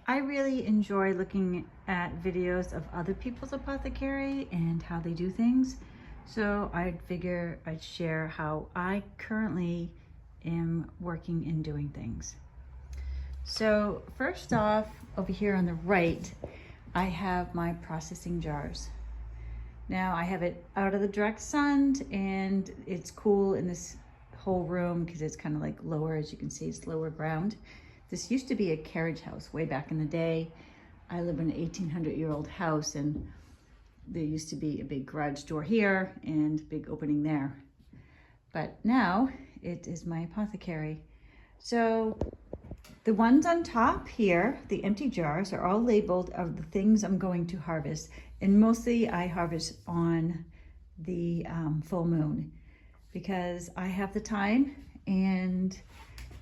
I really enjoy looking at videos of other people's apothecary and how they do things. So I'd figure I'd share how I currently am working and doing things. So first off, over here on the right, I have my processing jars. Now I have it out of the direct sun and it's cool in this whole room because it's kind of like lower, as you can see, it's lower ground. This used to be a carriage house way back in the day. I live in an 1800-year-old house, and there used to be a big garage door here and a big opening there. But now it is my apothecary. So the ones on top here, the empty jars, are all labeled of the things I'm going to harvest. And mostly I harvest on the full moon because I have the time and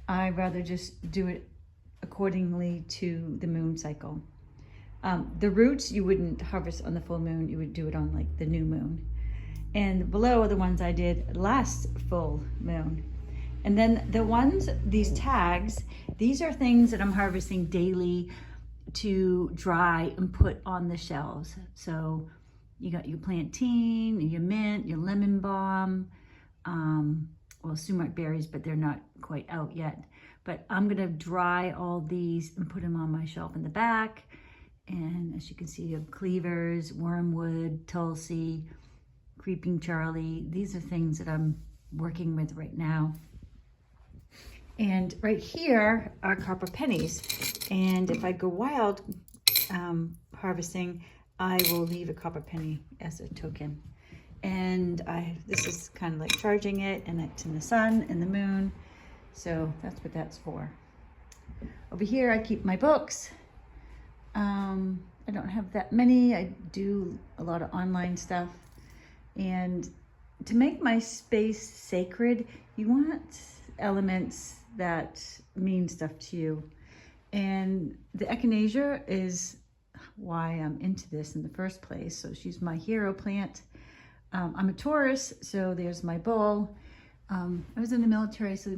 I'd rather just do it accordingly to the moon cycle. The roots you wouldn't harvest on the full moon, you would do it on like the new moon. And below are the ones I did last full moon. And then the ones, these tags, these are things that I'm harvesting daily to dry and put on the shelves. So you got your plantain, your mint, your lemon balm, well, sumac berries, but they're not quite out yet. But I'm gonna dry all these and put them on my shelf in the back. And as you can see, you have cleavers, wormwood, tulsi, creeping Charlie. These are things that I'm working with right now. And right here are copper pennies. And if I go wild harvesting, I will leave a copper penny as a token. And this is kind of like charging it, and it's in the sun and the moon. So that's what that's for. Over here, I keep my books. I don't have that many. I do a lot of online stuff. And to make my space sacred, you want elements that mean stuff to you. And the echinacea is why I'm into this in the first place. So she's my hero plant. I'm a Taurus, so there's my bull. I was in the military, so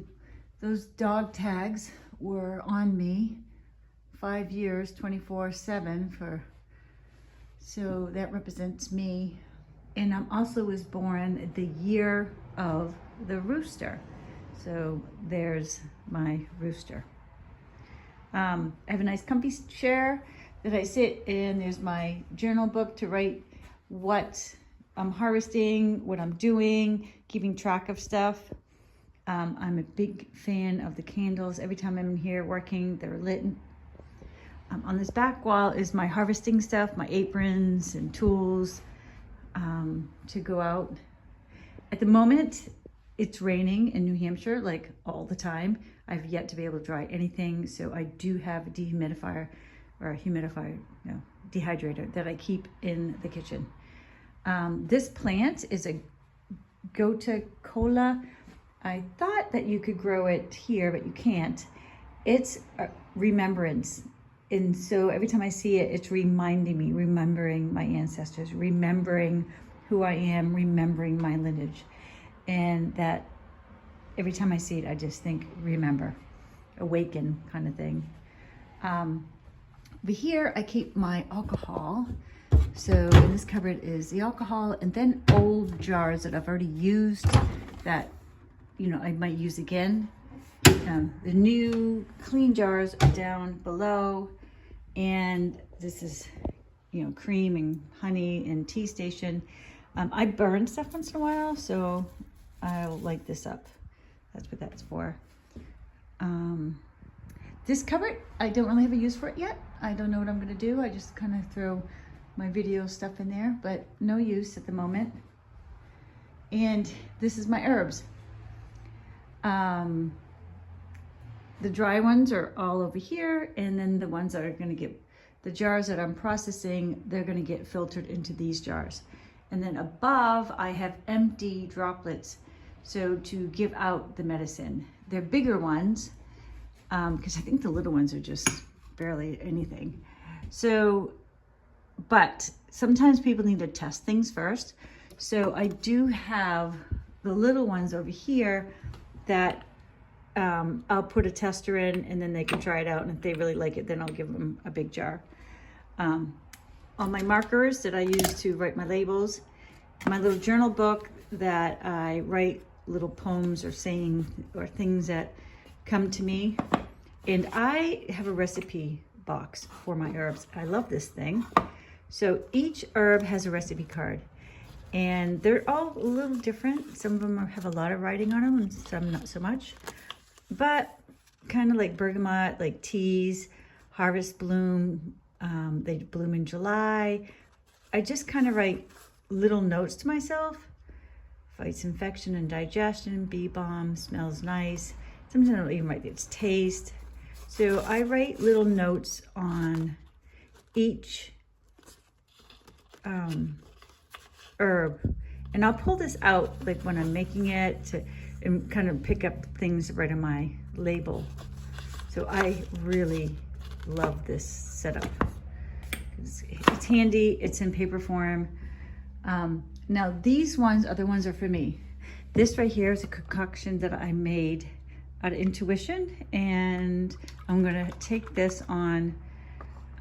those dog tags were on me 5 years, 24/7 so that represents me. And I also was born the year of the rooster. So there's my rooster. I have a nice comfy chair that I sit in. There's my journal book to write what I'm harvesting, what I'm doing, keeping track of stuff. I'm a big fan of the candles. Every time I'm in here working, they're lit. On this back wall is my harvesting stuff, my aprons and tools to go out. At the moment, it's raining in New Hampshire, like all the time. I've yet to be able to dry anything, so I do have a dehumidifier, or a humidifier, no, dehydrator that I keep in the kitchen. This plant is a Gota Cola. I thought that you could grow it here, but you can't. It's a remembrance. And so every time I see it, it's reminding me, remembering my ancestors, remembering who I am, remembering my lineage. And that every time I see it, I just think, remember, awaken kind of thing. Over here, I keep my alcohol. So in this cupboard is the alcohol, and then old jars that I've already used that, you know, I might use again. The new clean jars are down below, and this is, you know, cream and honey and tea station. I burn stuff once in a while, so I'll light this up. That's what that's for. This cupboard, I don't really have a use for it yet. I don't know what I'm gonna do. I just kind of throw my video stuff in there, but no use at the moment. And this is my herbs. The dry ones are all over here, and then the ones that are gonna get, the jars that I'm processing, they're gonna get filtered into these jars. And then above, I have empty droplets, so to give out the medicine. They're bigger ones, because I think the little ones are just barely anything. So, but sometimes people need to test things first. So I do have the little ones over here that I'll put a tester in and then they can try it out. And if they really like it, then I'll give them a big jar. All my markers that I use to write my labels, my little journal book that I write little poems or saying or things that come to me. And I have a recipe box for my herbs. I love this thing. So each herb has a recipe card and they're all a little different. Some of them have a lot of writing on them and some not so much, but kind of like bergamot, like teas, harvest bloom, they bloom in July. I just kind of write little notes to myself. Fights infection and digestion, bee balm, smells nice. Sometimes I'll even write its taste. So I write little notes on each herb. And I'll pull this out like when I'm making it and kind of pick up things right on my label. So I really love this setup. It's handy, it's in paper form. Now these ones are the ones that are for me. This right here is a concoction that I made out of intuition, and I'm gonna take this on,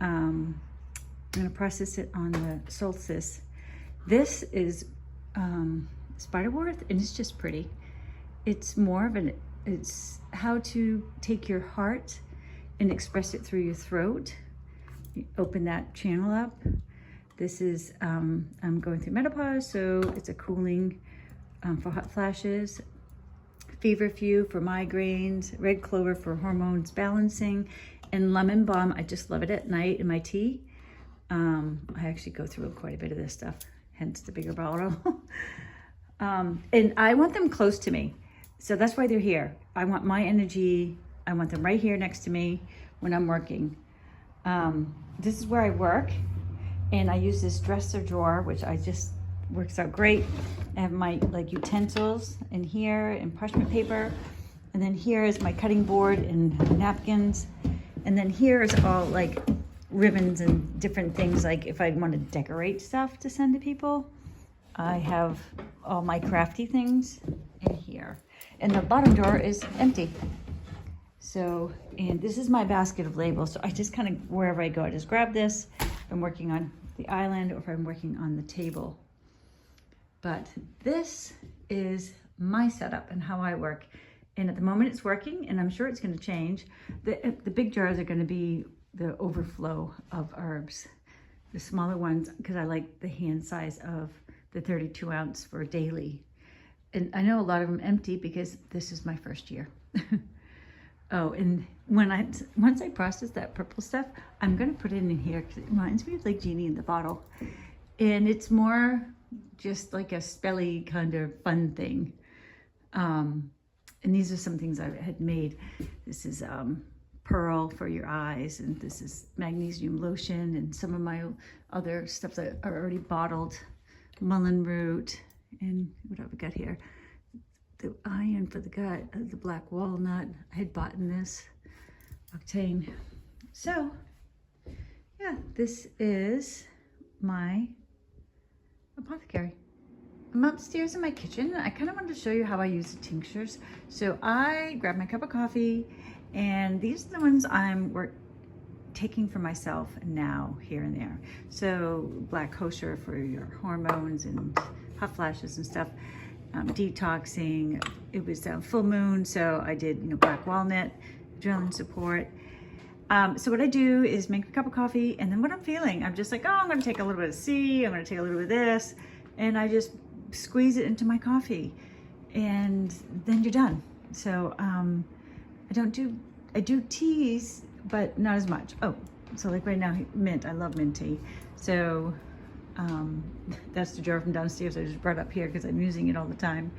I'm gonna process it on the solstice. This is spiderwort, and it's just pretty. It's more of it's how to take your heart and express it through your throat. You open that channel up. This is, I'm going through menopause, so it's a cooling for hot flashes, feverfew for migraines, red clover for hormones balancing, and lemon balm. I just love it at night in my tea. I actually go through quite a bit of this stuff, hence the bigger bottle. And I want them close to me. So that's why they're here. I want my energy. I want them right here next to me when I'm working. This is where I work, and I use this dresser drawer, which I just works out great. I have my like utensils in here and parchment paper, and then here is my cutting board and napkins, and then here is all like ribbons and different things, like if I want to decorate stuff to send to people. I have all my crafty things in here, and the bottom drawer is empty. So, and this is my basket of labels. So I just kind of, wherever I go, I just grab this if I'm working on the island or if I'm working on the table. But this is my setup and how I work. And at the moment it's working, and I'm sure it's going to change. The big jars are going to be the overflow of herbs. The smaller ones, because I like the hand size of the 32 ounce for daily. And I know a lot of them empty because this is my first year. Oh, and once I process that purple stuff, I'm going to put it in here because it reminds me of like Genie in the Bottle. And it's more just like a spelly kind of fun thing. And these are some things I had made. This is pearl for your eyes, and this is magnesium lotion, and some of my other stuff that are already bottled. Mullein root, and what have we got here? The iron for the gut, the black walnut. I had bought in this octane. So yeah, this is my apothecary. I'm upstairs in my kitchen. I kind of wanted to show you how I use the tinctures. So I grab my cup of coffee, and these are the ones I'm taking for myself now, here and there. So black kosher for your hormones and hot flashes and stuff. Detoxing. It was full moon, so I did black walnut, adrenaline support. So what I do is make a cup of coffee, and then what I'm feeling, I'm just like, oh, I'm going to take a little bit of C, I'm going to take a little bit of this, and I just squeeze it into my coffee, and then you're done. So I do teas, but not as much. Oh, so like right now, mint. I love mint tea. So that's the jar from downstairs I just brought up here because I'm using it all the time.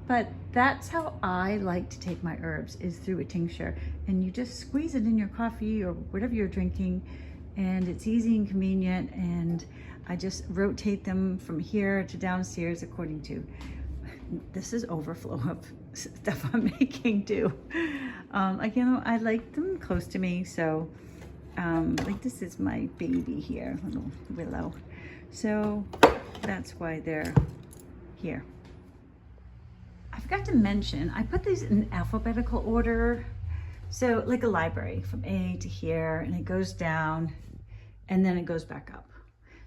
But that's how I like to take my herbs, is through a tincture. And you just squeeze it in your coffee or whatever you're drinking, and it's easy and convenient, and I just rotate them from here to downstairs according to, this is overflow of stuff I'm making too. I like them close to me, so like this is my baby here, little Willow. So that's why they're here. I forgot to mention, I put these in alphabetical order. So like a library from A to here, and it goes down and then it goes back up.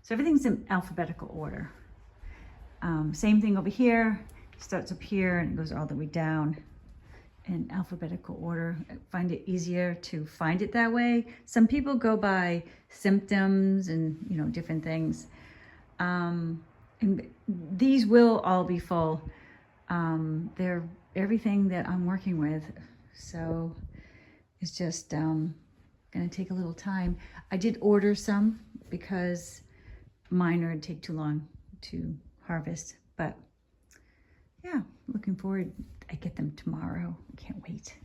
So everything's in alphabetical order. Same thing over here, starts up here and it goes all the way down in alphabetical order. I find it easier to find it that way. Some people go by symptoms and, you know, different things. And these will all be full. They're everything that I'm working with. So it's just gonna take a little time. I did order some because mine would take too long to harvest, but yeah, looking forward. I get them tomorrow. Can't wait.